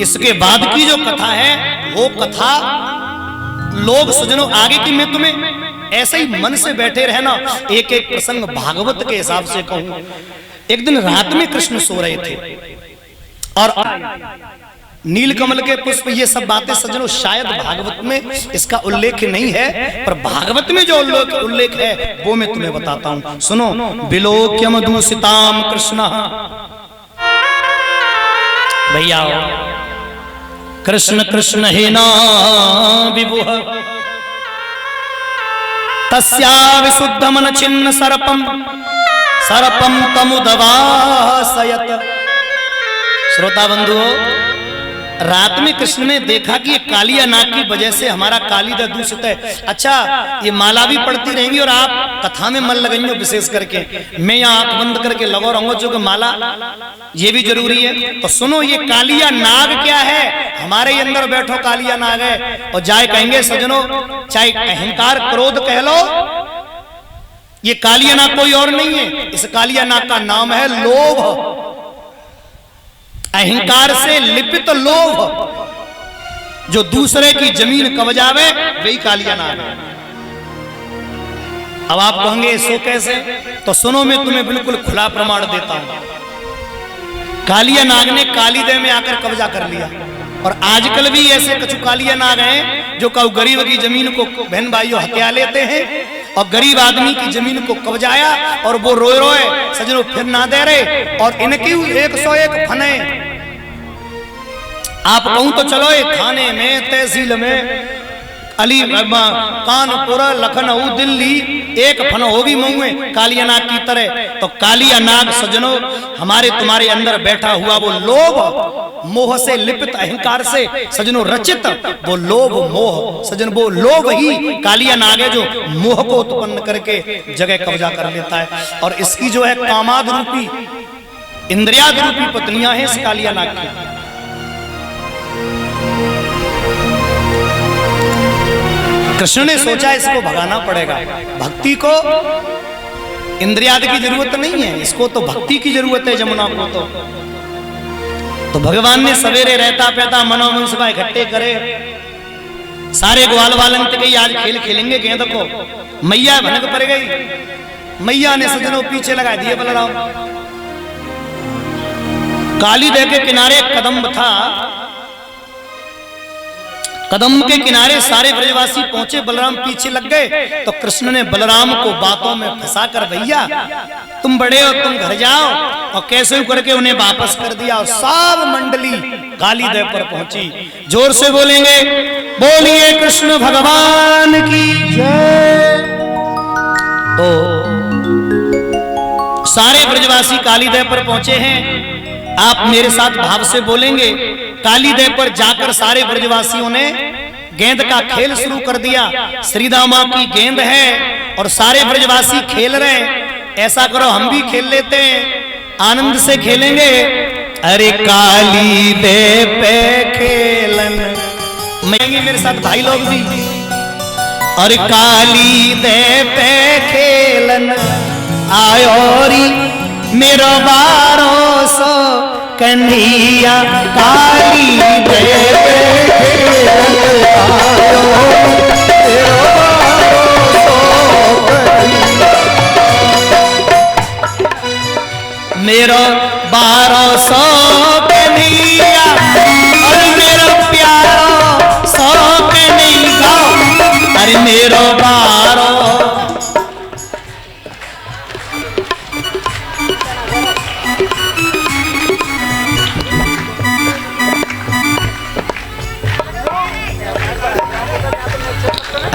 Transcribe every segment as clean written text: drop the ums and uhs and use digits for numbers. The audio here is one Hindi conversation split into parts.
इसके बाद की जो कथा है वो कथा लोग सज्जनों आगे की मैं तुम्हें ऐसे ही मन से बैठे रहना, एक एक प्रसंग भागवत के हिसाब से कहूं। एक दिन रात में कृष्ण सो रहे थे और नीलकमल के पुष्प, ये सब बातें सज्जनों शायद भागवत में इसका उल्लेख नहीं है, पर भागवत में जो उल्लेख है वो मैं तुम्हें बताता हूं। सुनो। विलोक्यम दूषिताम कृष्ण, भैया कृष्ण कृष्ण हेना विभुः तस्या विशुद्ध मन छिन्न सर्पम सर्पम तमुदवासयत। श्रोता बंधुओं, रात में कृष्ण ने देखा कि ये कालिया नाग की वजह से हमारा कालीदा दूषित है। अच्छा, ये माला भी पढ़ती रहेंगी और आप कथा में मन लगाएंगे, विशेष करके मैं यहाँ आंख बंद करके लगो रहूंगा जो कि माला ये भी जरूरी है। तो सुनो, ये कालिया नाग क्या है? हमारे अंदर बैठो कालिया नाग है। और जाए कहेंगे सज्जनों, चाहे अहंकार क्रोध कह लो, ये कालिया नाग कोई और नहीं है। इस कालिया नाग का नाम है लोभ। अहंकार से लिपित लोभ, जो दूसरे की जमीन कब्जावे वही कालिया नाग है। अब आप कहेंगे सो कैसे? तो सुनो, मैं तुम्हें बिल्कुल खुला प्रमाण देता हूं। कालिया नाग ने कालीदेव में आकर कब्जा कर लिया, और आजकल भी ऐसे कछु कालिया नाग हैं जो कऊ गरीब की जमीन को बहन भाइयों हत्या लेते हैं और गरीब आदमी की जमीन को कब्जाया, और वो रोए रोए सजनों फिर ना दे रहे, और इनकी 101 फने। आप कहूं तो चलो, ये थाने में, तहसील में, अली कानपुर, लखनऊ, दिल्ली, एक फन होगी मुंह में कालिया नाग की तरह। तो कालिया नाग सज्जनों हमारे तुम्हारे अंदर बैठा हुआ वो लोभ मोह से लिपित अहंकार से सज्जनों रचित वो लोभ मोह, सज्जन वो लोभ ही कालिया नाग है जो मोह को उत्पन्न करके जगह कब्जा कर लेता है। और इसकी जो है कामाद रूपी, इंद्रियाद रूपी पत्नियां हैं इस कालिया नाग की। कृष्ण ने सोचा इसको भगाना पड़ेगा। भक्ति को इंद्रियाद की जरूरत नहीं है, इसको तो भक्ति की जरूरत है जमुना को। तो भगवान ने सवेरे रहता पैदा मनोमन सभा इकट्ठे करे, सारे ग्वाल वालन के आज खेल खेलेंगे गेंद को। मैया भनक पड़ गई, मैया ने सजनों पीछे लगा दिए बलराम। कालीदेव के किनारे एक कदम था, कदम के किनारे सारे ब्रजवासी पहुंचे, बलराम पीछे लग गए। तो कृष्ण ने बलराम को बातों में फंसाकर, भैया तुम बड़े हो, तुम घर जाओ, और कैसे करके उन्हें वापस कर दिया। और सब मंडली कालीदेव पर पहुंची। जोर से बोलेंगे, बोलिए कृष्ण भगवान की जय। तो सारे ब्रजवासी कालीदेव पर पहुंचे हैं। आप मेरे साथ भाव से बोलेंगे। कालीदेव पर जाकर सारे ब्रजवासियों ने गेंद का खेल शुरू कर दिया। श्रीदामा की गेंद है और सारे ब्रजवासी खेल रहे हैं। ऐसा करो हम भी खेल लेते हैं, आनंद से खेलेंगे। अरे कालीदेव पे खेलन, मैं मेरे साथ भाई लोग भी। और कालीदेव पे खेलन आयोरी मेरो 1200 कन्हैया कालीदेव मेरो 1200 कन्हैया और मेरो प्यारो 100 कन्हैया। अरे मेरो 12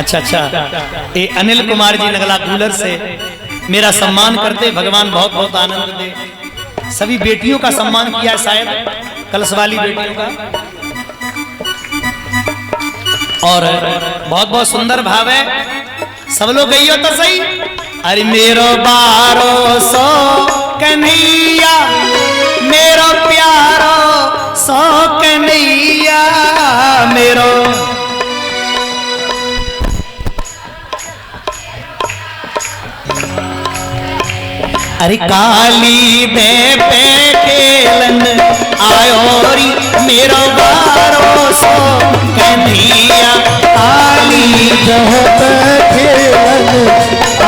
अच्छा, ये अनिल कुमार जी नगला कूलर से मेरा सम्मान करते, भगवान बहुत बहुत आनंद दे। सभी बेटियों का सम्मान किया, शायद कलश वाली बेटियों का। और बहुत बहुत सुंदर भाव है, सब लोग गई हो तो सही। अरे मेरो 1200 कन्हैया मेरो प्यारो 100 कन्हैया मेरो। अरे कालीदेव पे खेलन आयोरी मेरो सो कन्हैया काली जहत खेलन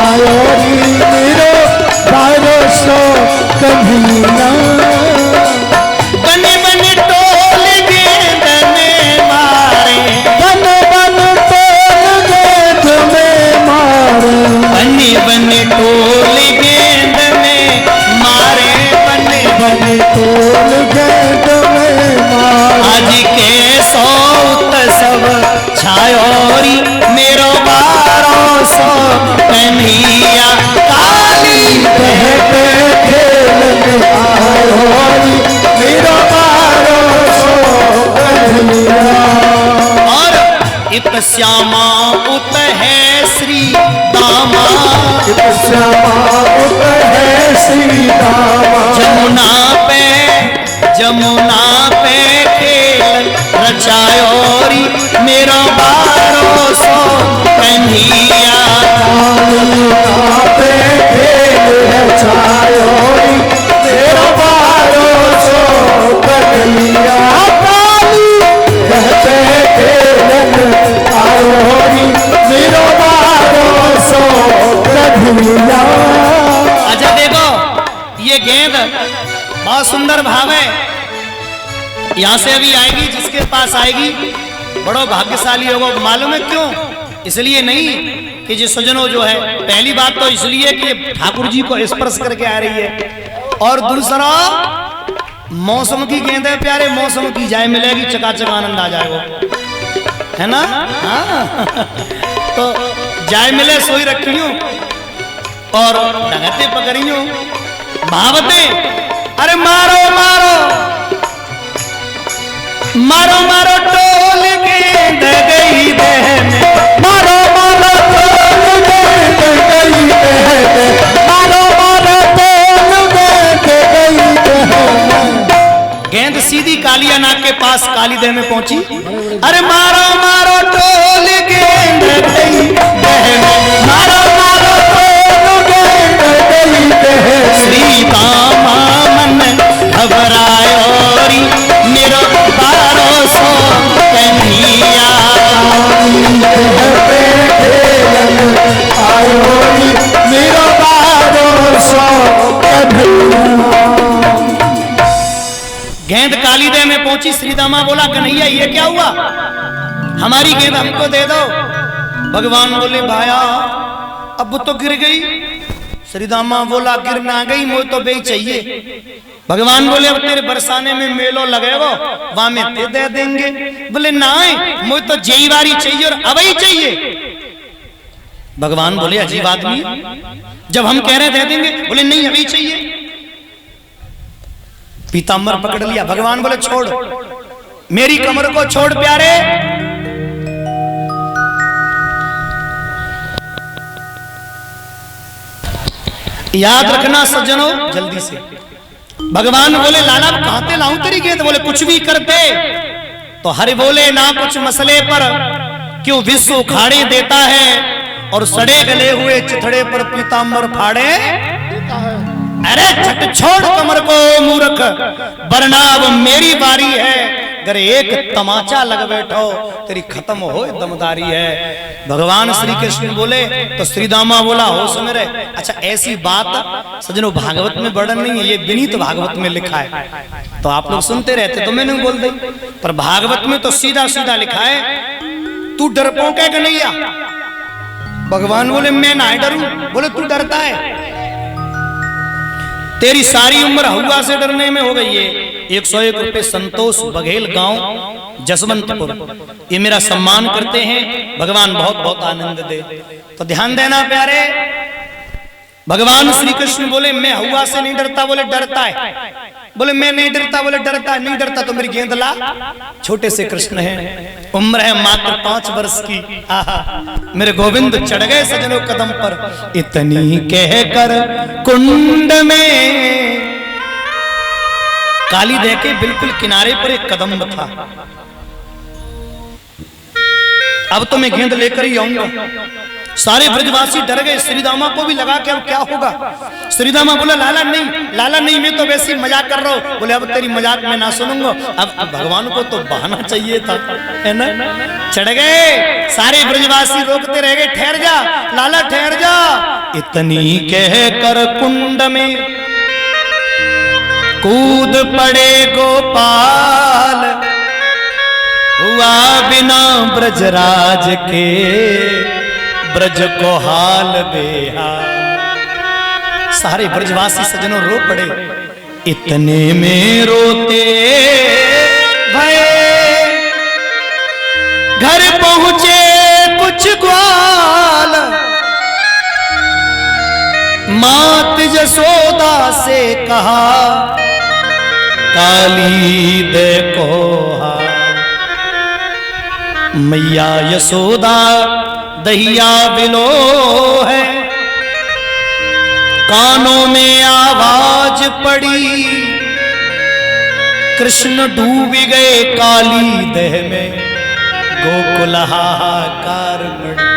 आयो री मेरो बारो सो कन्हैया बन बन टोल गेंद में मारे बन बन टोल गेंद में मारे बन बन टोल गेंद में मारे बन बन टोल गेंद में मारे आज के सौत सब छायोरी मेरो बारो सो कन्हैया काली कहत खेलन आयो री मेरो बारो सो कन्हैया और इत श्यामा उत है श्री दामा श्यामा उत है श्री दामा जमुना पे खेल रचायोरी मेरो बारो सो कन्हैया पे खेल रचायोरी मेरो बारो सो कन्हैया काली कहते खेलन आयोरी मेरो बारो सो कन्हैया। अच्छा देखो ये गेंद बहुत सुंदर भाव है, यहाँ से अभी आएगी, जिसके पास आएगी बड़ो भाग्यशाली होगा। मालूम है क्यों? इसलिए नहीं कि जो सजनों जो है, पहली बात तो इसलिए कि ठाकुर जी को स्पर्श करके आ रही है, और दूसरा मौसम की गेंद है प्यारे, मौसम की जाए मिलेगी, चकाचक आनंद आ जाएगा, है ना? हाँ तो जाए मिले सोई रखी हूँ और डगते पकड़ी हूँ भावते। अरे मारो मारो मारो मारो टोल गेंद गई बहन, मारो मारो टोल गेंद गई बहन, मारो मारो टोल गेंद गई बहन। गेंद सीधी कालिया नाग के पास कालीदेह में पहुंची। अरे मारो मारो टोल गेंद गई बहन, मारो मारो टोल गेंद गई बहन। श्री दामा मन घबरायोरी मेरो बारो सो कन्हैया पे खेलन आयोरी मेरो बारो सो कन्हैया। गेंद कालीदेह में पहुंची। श्रीदामा बोला कन्हैया ये क्या हुआ, हमारी गेंद हमको दे दो। भगवान बोले भाया अब तो गिर गई। श्रीदामा बोला गिर ना गई, मुझे तो बे चाहिए। भगवान बोले अब तेरे बरसाने में मेलो लगेगा, वहां में ते दे देंगे। बोले ना मुझे तो जेई वारी चाहिए और अबई चाहिए। भगवान बोले अजीब आदमी, जब हम कह रहे दे देंगे, बोले नहीं अभी चाहिए। पीताम्बर पकड़ लिया। भगवान बोले छोड़, मेरी कमर को छोड़ प्यारे। याद रखना सज्जनों जल्दी से। भगवान बोले लाला कहां ते लाऊं तेरी गेंद? बोले कुछ भी करते। तो हरि बोले ना कुछ मसले पर क्यों विश्व उखाड़े देता है, और सड़े गले हुए चिथड़े पर पीताम्बर फाड़े। अरे छट छोड़ कमर को मूर्ख, वरना अब मेरी बारी है। अगर एक तमाचा लग बैठो तेरी खत्म हो दमदारी है। भगवान श्री कृष्ण बोले तो श्रीदामा बोला होश में रहे। अच्छा ऐसी बात सजनों भागवत में वर्णन नहीं है, ये विनीत भागवत में लिखा है, तो आप लोग सुनते रहते तो मैंने बोल दी, पर भागवत में तो सीधा सीधा लिखा है तू डरपोक है कन्हैया। भगवान बोले मैं ना डरूं। बोले तू डरता है, तेरी सारी उम्र हुआ से डरने में हो गई है। 101 रुपए संतोष बघेल गांव जसवंतपुर, ये मेरा सम्मान करते हैं। भगवान बहुत बहुत आनंद दे। तो ध्यान देना प्यारे। भगवान श्री कृष्ण बोले मैं हुआ से नहीं डरता। बोले डरता है। बोले मैं नहीं डरता। बोले डरता नहीं डरता तो मेरी गेंद ला। छोटे से कृष्ण है, उम्र है मात्र 5 वर्ष की। आहा मेरे गोविंद चढ़ गए सजनों कदम पर। इतनी कहकर कुंड में काली देह के बिल्कुल किनारे पर एक कदम था। अब तो मैं गेंद लेकर ही आऊंगा। सारे ब्रजवासी डर गए। श्रीदामा को भी लगा कि अब क्या होगा। श्रीदामा बोला लाला नहीं, मैं तो वैसे ही मजाक कर रहा हूँ। बोले अब तेरी मजाक मैं ना सुनूंगा। अब भगवान को तो बहाना चाहिए था, है ना। चढ़ गए, सारे ब्रजवासी रोकते रह गए, ठहर जा लाला ठहर जा। इतनी कह कर कुंड में कूद पड़े गोपाल, हुआ बिना ब्रजराज के ब्रज को हाल बेहाल। सारे ब्रजवासी सज्जनों रो पड़े। इतने में रोते भय घर पहुंचे कुछ ग्वाल, मात यशोदा से कहा काली देखो मैया यशोदा दहिया बिलो है। कानों में आवाज पड़ी, कृष्ण डूब गए काली दह में, गोकुल हाहाकार पड़ी।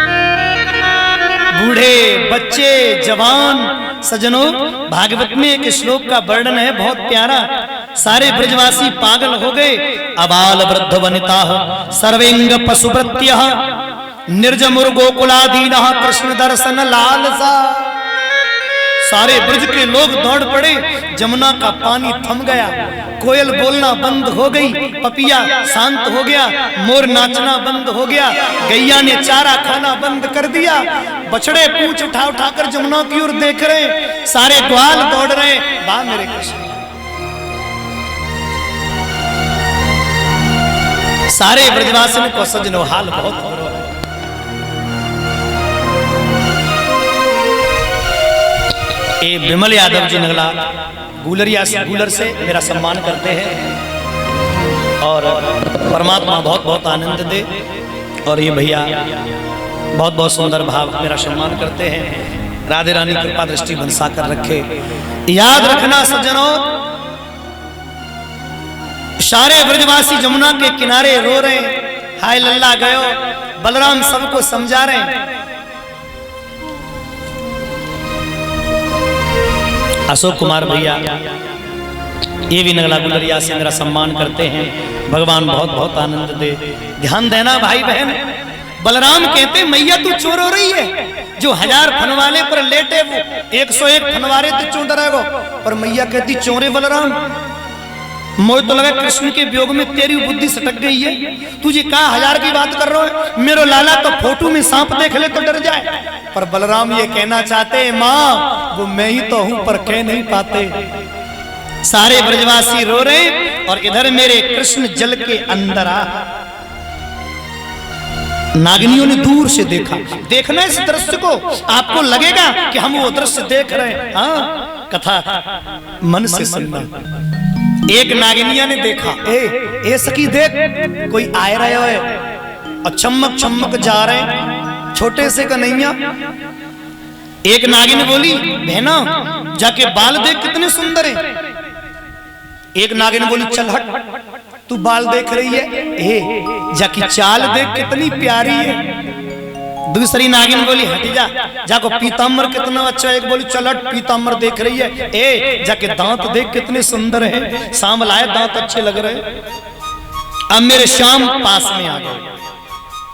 बूढ़े बच्चे जवान सजनों, भागवत में एक श्लोक का वर्णन है बहुत प्यारा। सारे ब्रजवासी पागल हो गए। अबाल वृद्ध वनिता सर्वेंग पशुवृत्य निर्जमुर गोकुलादीना कृष्ण दर्शन लालसा। सारे ब्रज के लोग दौड़ पड़े। जमुना का पानी थम गया, कोयल बोलना बंद हो गई, पपिया शांत हो गया, मोर नाचना बंद हो गया, गैया ने चारा खाना बंद कर दिया। बछड़े पूंछ उठा उठाकर जमुना की ओर देख रहे। सारे ग्वाल दौड़ रहे, वाह मेरे कृष्ण। सारे ब्रजवासियों को सजनो हाल बहुत बुरा है। ए विमल यादव जी नगला गूलर से मेरा सम्मान करते हैं और परमात्मा बहुत बहुत आनंद दे। और ये भैया बहुत बहुत सुंदर भाव मेरा सम्मान करते हैं। राधे रानी कृपा दृष्टि बरसा कर रखे। याद रखना सज्जनों, सारे ब्रजवासी जमुना के किनारे रो रहे, हाय लल्ला गयो। बलराम सबको समझा रहे। अशोक कुमार भैया ये भी नगला गुलरिया से मेरा सम्मान करते हैं। भगवान बहुत बहुत आनंद दे। ध्यान देना भाई बहन। बलराम कहते मैया तू चोर हो रही है। जो 1000 फनवाले पर लेटे वो 101 फनवारे तो चोर डरेगो। पर मैया कहती चोरे बलराम, मोह तो लगा कृष्ण के वियोग में तेरी बुद्धि सटक गई है। तुझे कहा 1000 की बात कर रहा है। मेरो लाला तो फोटो में सांप देख ले तो डर जाए। पर बलराम ये कहना चाहते माँ वो मैं ही तो हूं पर कह नहीं पाते। सारे ब्रजवासी रो रहे और इधर मेरे कृष्ण जल के अंदर आ। नागिनियों ने दूर से देखा। देखना इस दृश्य को, आपको लगेगा कि हम वो दृश्य देख रहे हैं। हाँ, कथा मन से सुनना। एक नागिनिया ने देखा, ए सखी देख कोई आए रहे हो और चमक चमक जा रहे छोटे से कन्हैया। एक नागिन बोली बहना जाके बाल देख कितने सुंदर हैं। एक नागिन बोली चल हट, तू बाल देख रही है, जाके चाल देख कितनी प्यारी है। दूसरी नागिन बोली हट जा, जाको पीताम्बर कितना अच्छा है। एक बोली चल हट, पीताम्बर देख रही है, जाके दांत देख कितने सुंदर है, सांवलाए दांत अच्छे लग रहे। अब मेरे श्याम पास में आ गए।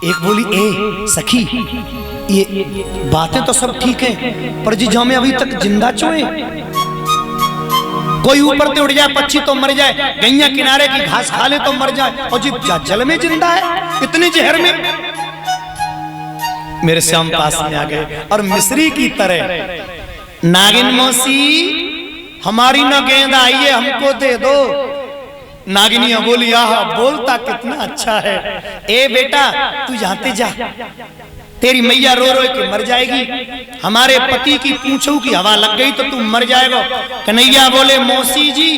एक बोली सखी ये बातें तो सब ठीक है पर जी में अभी तक जिंदा चोए। कोई ऊपर से उड़ जाए पक्षी तो मर जाए, गैया किनारे की घास खा ले तो मर जाए, और जी जल में जिंदा है इतनी जहर में। मेरे श्याम पास में आ गए और मिस्री की तरह नागिन मौसी हमारी न गेंद आई है, हमको दे दो। नागिनिया बोली आह बोलता कितना अच्छा है। ए बेटा तू जाते जा, तेरी मैया रो रो के मर जाएगी। हमारे पति की पूंछों की हवा लग गई तो तू मर जाएगा। कन्हैया बोले मौसी जी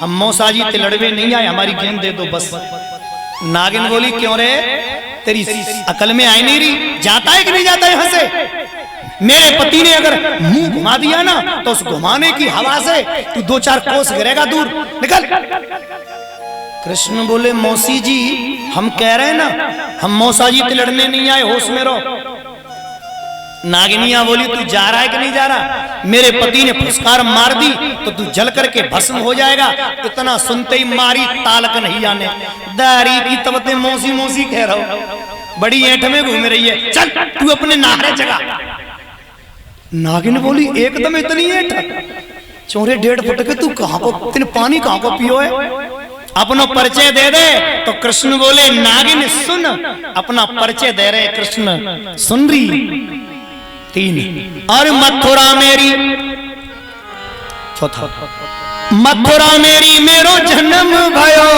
हम मौसा जी ते लड़वे नहीं आए, हमारी गेंद दे दो बस। नागिन बोली क्यों रे, तेरी अकल में आई नहीं रही, जाता है कि नहीं जाता यहाँ से। मेरे पति ने अगर मुंह घुमा दिया ना तो उस घुमाने की हवा से तू 2-4 कोस गिरेगा दूर, निकल। कृष्ण बोले मौसी जी हम कह रहे हैं ना हम मौसा जी से लड़ने नहीं आए, होश में रहो। नागिनिया बोली तू जा रहा है कि नहीं जा रहा? मेरे पति ने फुसकार मार दी तो तू जल करके भस्म हो जाएगा। इतना सुनते ही मारी तालक नहीं जाने दारी की तबते मौसी मौसी कह रहा हूं, बड़ी ऐंठ में घूम रही है, चल तू अपने नहरे जगा। नागिन बोली एकदम इतनी ऐंठ, चोरे 1.5 फुट के तू कहां को तेने पानी कहां को पियो है, अपना परिचय दे दे। तो कृष्ण बोले नागिन सुन, अपना परिचय दे रहे कृष्ण सुन रही। 3 और मथुरा मेरी, चौथा मथुरा मेरी मेरो जन्म भयो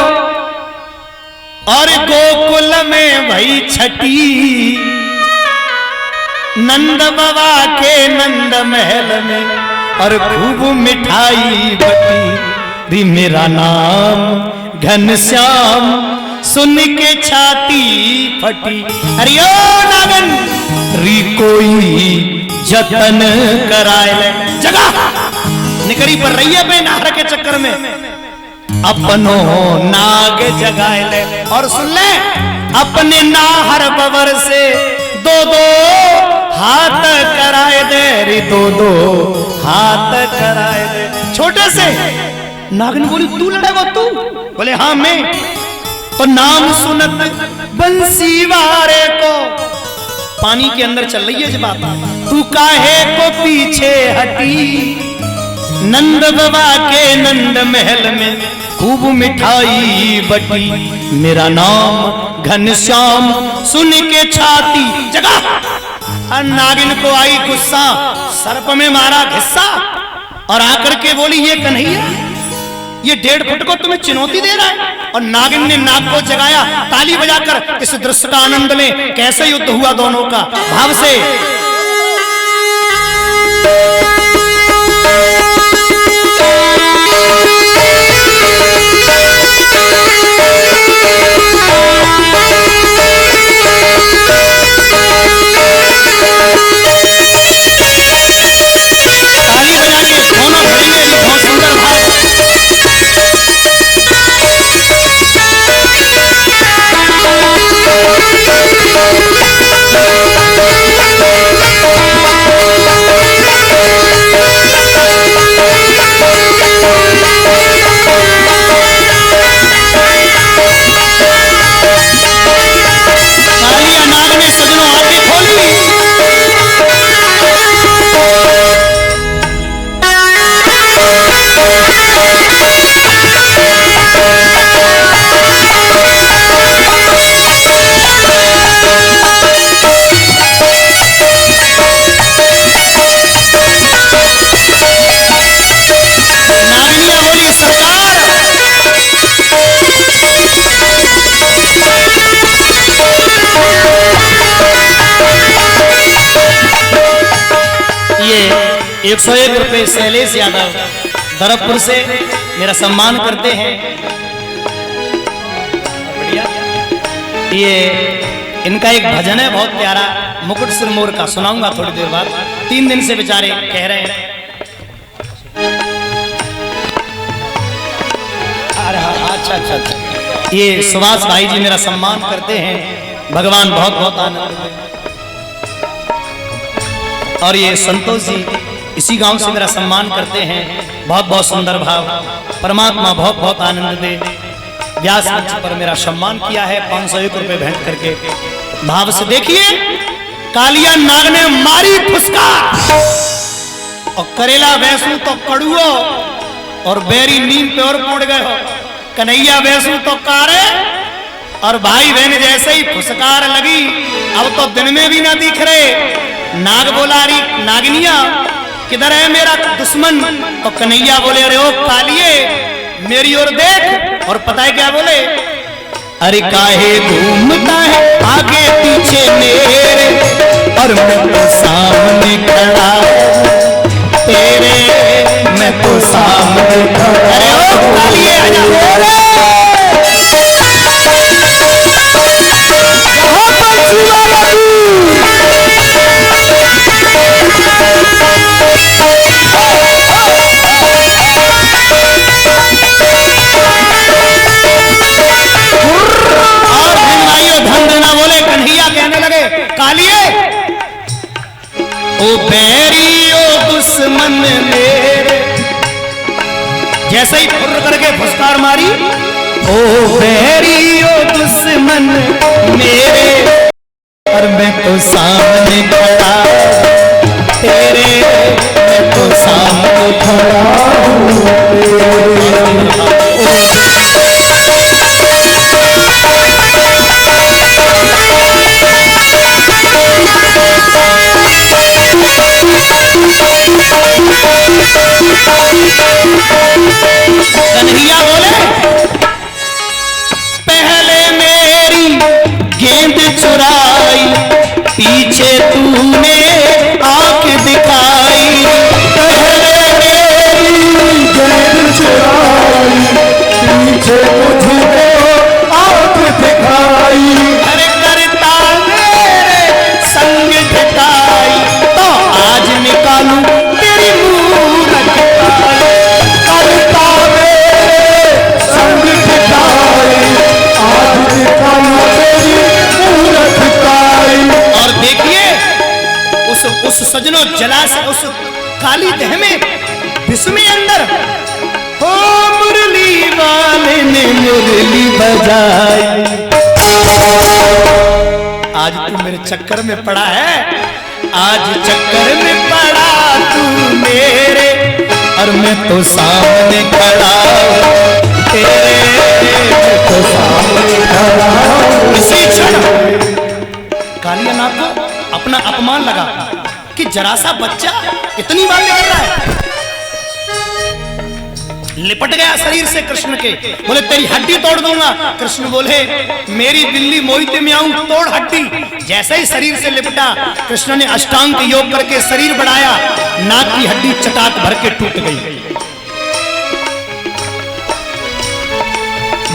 और गोकुल में भई छठी, नंद बाबा के नंद महल में और खूब मिठाई बटी। री मेरा नाम घनश्याम सुन के छाती फटी। अरे ओ नागन री कोई जतन कराए ले, जगा निकरी पर रही है बे नाहर के चक्कर में, अपनो नाग जगाए ले। और सुन ले अपने नाहर बबर से 2-2 हाथ कराए दे रे, 2-2 हाथ कराए दे। छोटे से नागिन बोली तू लड़ेगा तू? बोले हाँ मैं। तो नाम सुनत बंसी वारे को, पानी के अंदर चल रही है जब बात, तू काहे को पीछे हटी, नंद बाबा के नंद महल में खूब मिठाई बटी। मेरा नाम घनश्याम सुन के छाती जगा। नागिन को आई गुस्सा, सर्प में मारा घिस्सा और आकर के बोली ये कन्हैया ये 1.5 फुट को तुम्हें चुनौती दे रहा है। और नागिन ने नाग को जगाया, ताली बजाकर इस दृश्य का आनंद ले। कैसे युद्ध हुआ दोनों का भाव से। ताली बजा के दोनों भिड़ेंगे, बहुत सुंदर भाव। तालियां नाग ने सजनों आंखें खोली। नागिनिया बोली सरकार ये 101 रुपए शैलेश यादव दरअपुर से मेरा सम्मान करते हैं। बढ़िया। ये इनका एक भजन है बहुत प्यारा, मुकुट सिरमौर का, सुनाऊंगा थोड़ी देर बाद। 3 दिन से बेचारे कह रहे हैं। अच्छा। ये सुभाष भाई जी मेरा सम्मान करते हैं, भगवान बहुत बहुत आनंद दे। और ये संतोष जी इसी गांव से मेरा सम्मान करते हैं, बहुत बहुत सुंदर भाव। परमात्मा बहुत बहुत आनंद दे। व्यास मंच पर मेरा सम्मान किया है 501 रुपए भेंट करके भाव से। देखिए कालिया नाग ने मारी फुसकार और करेला वैसू तो कड़ुओ और बेरी नीम पे और पड़ गए हो। कन्हैया वैसू तो कारे और भाई बहन जैसे ही फुसकार लगी, अब तो दिन में भी ना दिख रहे। नाग बोला अरे नागिनिया किधर है मेरा दुश्मन? तो कन्हैया बोले अरे ओ कालिए मेरी ओर देख। और पता है क्या बोले? अरे काहे घूमता है आगे पीछे मेरे, और मैं तो सामने खड़ा तेरे, मैं तो सामने खड़ा। अरे ओ कालिए आजा। बैरी ओ दुश्मन मेरे, जैसे ही फुर्र करके फुसकार मारी, ओ बैरी ओ दुश्मन मेरे, और मैं तो सामने खड़ा तेरे, मैं तो सामने खड़ा कन्हैया बोले, पहले मेरी गेंद चुराई, पीछे तूने आंख दिखाई, पहले मेरी गेंद चुराई, पीछे तुझको आंख दिखाई, अरे करता मेरे संग ठिकाई, तो आज निकालूं तेरी मूरत काई, करता मेरे संग ठिकाई, आज निकालूं तेरी मूरत काई। और देखिए उस सजनों जलाशय, उस काली देह में विस्मय अंदर, हो मुरली वाले ने मुरली बजाई, आज तू मेरे चक्कर में पड़ा है, आज चक्कर में पड़ा तू मेरे, और मैं तो सामने खड़ा तेरे, मैं तो सामने खड़ा। इसी क्षण कालियानाथ को अपना अपमान लगा कि जरा सा बच्चा इतनी बात कर रहा है, लिपट गया शरीर से कृष्ण के, बोले तेरी हड्डी तोड़ दूंगा। कृष्ण बोले मेरी बिल्ली मोहिते में आऊं, तोड़ हड्डी। जैसे ही शरीर से लिपटा, कृष्ण ने अष्टांग योग करके शरीर बढ़ाया, नाक की हड्डी चटाक भर के टूट गई।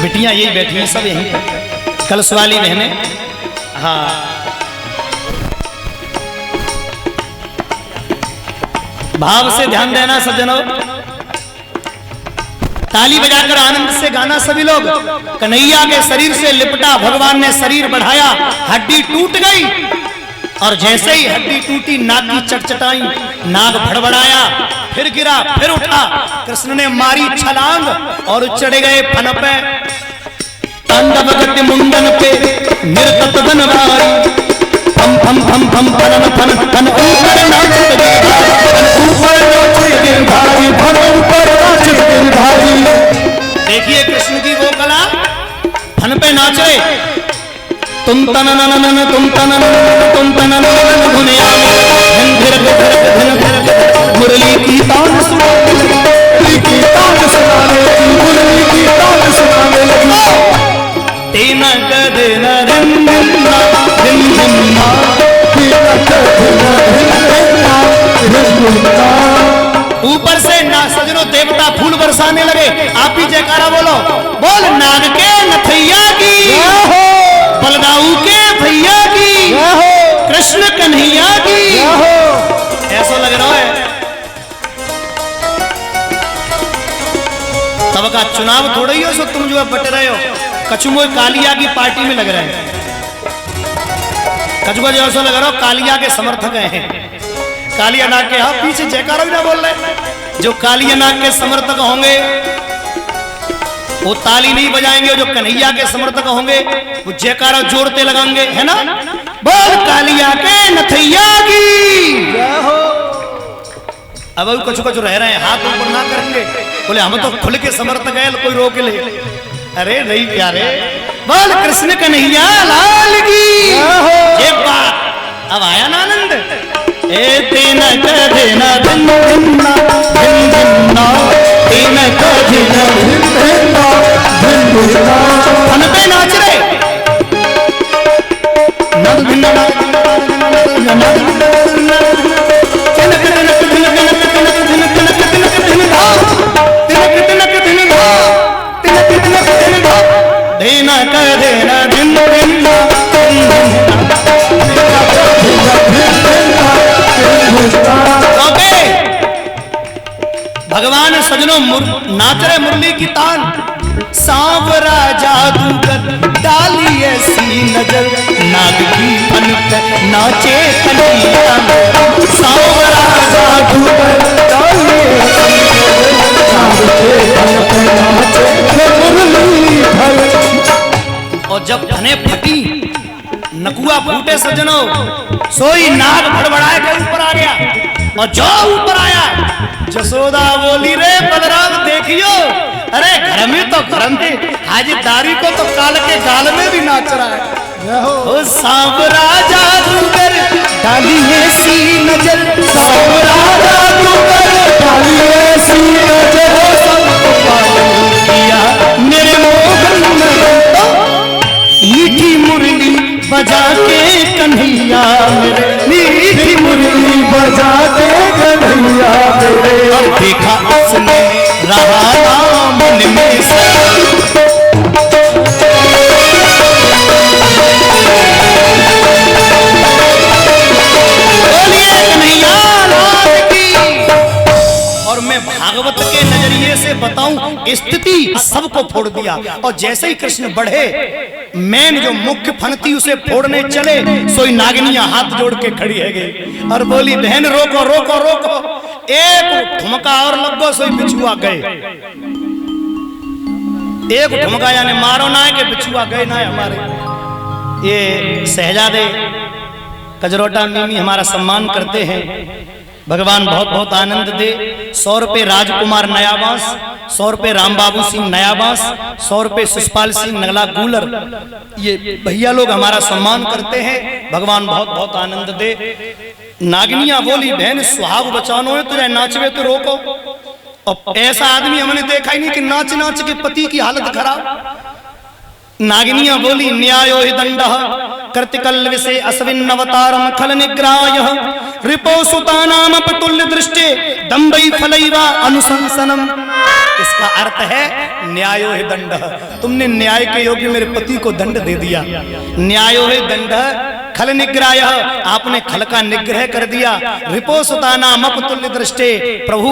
बिटियां यही बैठी हैं, सब यहीं कलश वाली बहनें। हाँ, भाव से ध्यान देना सज्जनों, ताली बजाकर आनंद से गाना सभी लोग। कन्हैया के शरीर से लिपटा, भगवान ने शरीर बढ़ाया, हड्डी टूट गई, और जैसे ही हड्डी टूटी, नाक की चटचटाई, नाक भड़बड़ाया, फिर गिरा, फिर उठा। कृष्ण ने मारी छलांग और चढ़े गए फन पे, तांडव गति मुंडन पे निर्तत बनवारी, फम फम फम फम फन फन फन ऊपर नाचत गिरधारी, ऊपर नाचत गिरधारी, फन ऊपर नाचत गिरधारी। देखिए कृष्ण की वो कला, फन पे नाचे, तुम तनननन तुम तननन तुम तननन धुनिया में धन धिरक धिरक धन धिरक मुरली की तान सुनाने लगी, मुरली की तान सुनाने लगी, मुरली की तान सुनाने लगी। तेना कदना दिन दिना दिन दिना, तेना कदना दिन दिना। ऊपर से ना सजनों देवता फूल बरसाने लगे। आप ही जयकारा बोलो, बोल नाग के नथैया की, बलदाऊ के भैया की, कृष्ण कन्हैया की। ऐसा लग रहा है तब का चुनाव थोड़ा ही हो, सो तुम जो है बट रहे हो। कछुआ कालिया की पार्टी में लग रहे हैं, कछुआ जो ऐसा लग रहा हो कालिया के समर्थक हैं। कालिया नाग के हाँ पीछे जयकारा भी ना बोल रहे। जो कालिया नाग के समर्थक होंगे वो ताली नहीं बजाएंगे, जो कन्हैया के समर्थक होंगे वो जयकारा जोरते लगाएंगे, है ना। बोल कालिया के नथैया की। अब कछु कछु रह रहे हैं, हाथ ऊपर ना करेंगे, बोले हम तो खुल के समर्थक है, कोई रोक ले। अरे नहीं प्यारे, बोल कृष्ण कन्हैया लाल की। ये बात अब आया ना आनंद। ए तेना कदेना दिन दिना दिन दिना, तेना कदेना दिन दिना दिन दिना। फन पे नाच रहे, नद भिन्ना नद भिन्ना देना कर देना दिन दिना भगवान सजनों नाच रहे मुरली की तान। सांवरा जादूगर डाली ऐसी नजर, नाग की फन पे नाचे कन्हैया सांवरा जादू कर डालिए और जब धने फटी नकुआ फूटे सजनो सोई नाग भड़बड़ाए के ऊपर आ गया और जो ऊपर आया जसोदा बोली रे बलराम देखियो अरे घर में तो घर में हाजीदारी को तो काल के गाल में भी नाच रहा है ओ सांवरा जादूगर डालिए सी नजर सांवरा जादूगर डालिए सी नजर सबको पागल किया मेरे मोहन मीठी मुरली बजा के कन्हैया मेरे मीठी मुरली बजा के कन्हैया मेरे अब देखा उसने रहा मन में से बोलिए कन्हैया लाल की। और मैं भागवत के नजरिए से बताऊं स्थिति सबको फोड़ दिया और जैसे ही कृष्ण बढ़े मैन जो मुख्य फनती उसे फोड़ने चले सोई नागिनियां हाथ जोड़ के खड़ी है गई और बोली बहन रोको रोको रोको एक ठुमका और लगो सोई बिछुआ गए एक ठुमका यानी मारो ना है कि बिछुआ गए ना है हमारे ये शहजादे कजरोटा मीमी हमारा सम्मान करते हैं भगवान बहुत बहुत आनंद दे 100 रुपए राजकुमार नयाबास 100 रुपए राम बाबू सिंह नयाबास 100 रुपए सुषपाल सिंह नगला गूलर ये भैया लोग हमारा सम्मान करते हैं भगवान बहुत बहुत आनंद दे। नागिनियां बोली बहन सुहाग बचानो है तुझे नाचवे तो रोको और ऐसा आदमी हमने देखा ही नहीं कि नाच नाच के पति की हालत खराब। नागिनियां बोली न्यायो हि दंडः कर्तिकल विषे अस्विन अवतारम खल निग्राय रिपो सुतानाम पतुल्य दृष्टे दंबै फलैवा अनुशंसनम। इसका अर्थ है न्यायो हि दंडः तुमने न्याय के योग्य मेरे पति को दंड दे दिया। न्यायो हि दंडः खल निग्राय आपने खल का निग्रह कर दिया। रिपो सुतानाम पतुल्य दृष्टे प्रभु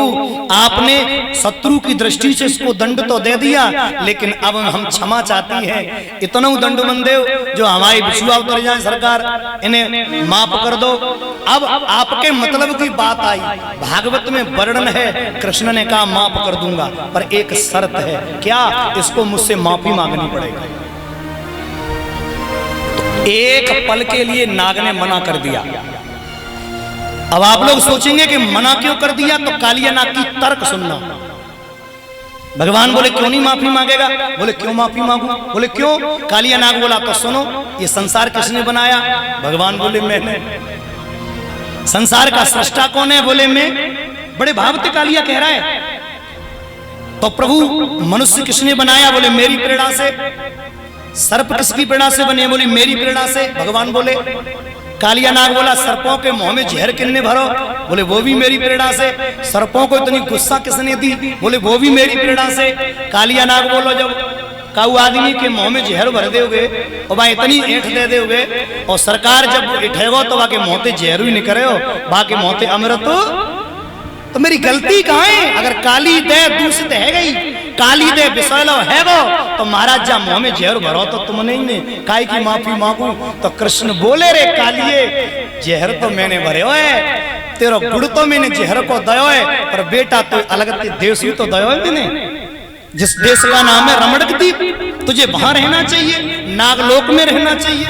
आपने शत्रु की दृष्टि से इसको दंड तो दे दिया लेकिन अब हम क्षमा चाहती हैं इतना दंड मंदेव जो हमारी बिछुआ उतर जाए सरकार इन्हें माफ कर दो। अब आपके मतलब की बात आई भागवत में वर्णन है कृष्ण ने कहा माफ कर दूंगा पर एक शर्त है क्या इसको मुझसे माफी मांगनी पड़ेगी। तो एक पल के लिए नाग ने मना कर दिया। अब आप लोग सोचेंगे कि मना क्यों कर दिया तो कालिया नाग की तर्क सुनना। भगवान बोले क्यों नहीं माफी मांगेगा बोले क्यों माफी मांगू बोले क्यों कालिया नाग बोला तो सुनो ये संसार किसने बनाया भगवान बोले मैंने। संसार का सृष्टा कौन है बोले मैं। बड़े भाव से कालिया कह रहा है तो प्रभु मनुष्य किसने बनाया बोले मेरी प्रेरणा से। सर्प किसकी प्रेरणा से बने बोली मेरी प्रेरणा से भगवान बोले। कालिया नाग बोला सर्पों के मुंह में जहर किसने भरो बोले वो भी मेरी प्रेरणा से। सर्पों को इतनी गुस्सा किसने दी बोले वो भी मेरी प्रेरणा से। कालिया नाग बोलो जब काऊ आदमी के मुंह में जहर भर दोगे और भाई इतनी ऐठ दे दोगे और सरकार जब इठेगो तो बाकी मोते जहर ही निकले हो बाकी मोते अमृत तो मेरी गलती कहाँ है। अगर काली दे दूषित है गई काली दे बिसलो है गो तो महाराज जा मुंह में जहर भरो तो तुम नहीं ने काय की माफी मांगू तो कृष्ण बोले रे कालिए जहर तो मैंने भरे हो है तेरा गुड़ तो मैंने जहर को दयो है पर बेटा तो अलग देश ही तो दयो है मैंने। जिस देश का नाम है रमणकदीप तुझे वहां रहना चाहिए नागलोक में रहना चाहिए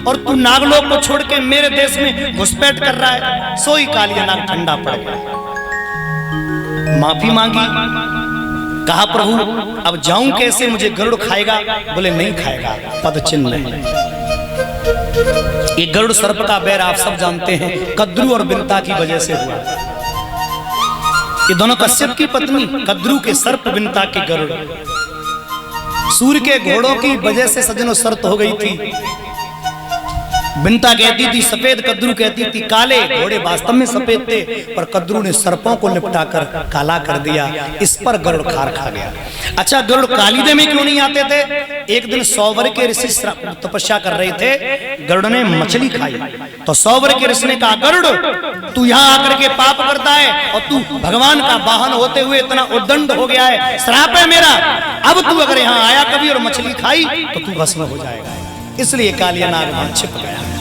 और तू नागलोक को छोड़ के मेरे देश में घुसपैठ कर रहा है। सोई कालिया नाग ठंडा पड़ गया माफी मांगी कहा प्रभु अब जाऊं कैसे मुझे गरुड़ खाएगा बोले नहीं खाएगा पद चिन्ह नहीं। ये गरुड़ सर्प का बैर आप सब जानते हैं कद्रू और बिनता की वजह से हुआ। ये दोनों कश्यप की पत्नी कद्रू के सर्प बिनता के गरुड़। सूर्य के घोड़ों की वजह से सजनों शर्त हो गई थी। बिनता कहती थी सफेद कद्रू कहती थी काले घोड़े वास्तव में सफेद थे पर कद्रू ने सर्पों को लिपटाकर काला कर दिया। इस पर गरुड़ खार खा गया। अच्छा गरुड़ कालीदे में क्यों नहीं आते थे। एक दिन 100 वर्ष के ऋषि तपस्या कर रहे थे गरुड़ ने मछली खाई तो 100 वर्ष के ऋषि ने कहा गरुड़ तू यहाँ आकर के पाप करता है और तू भगवान का वाहन होते हुए इतना उद्दंड हो गया है श्राप है मेरा। अब तू अगर यहाँ आया कभी और मछली खाई तो तू भस्म हो जाएगा। इसलिए कालिया नाग वहां छिप गया।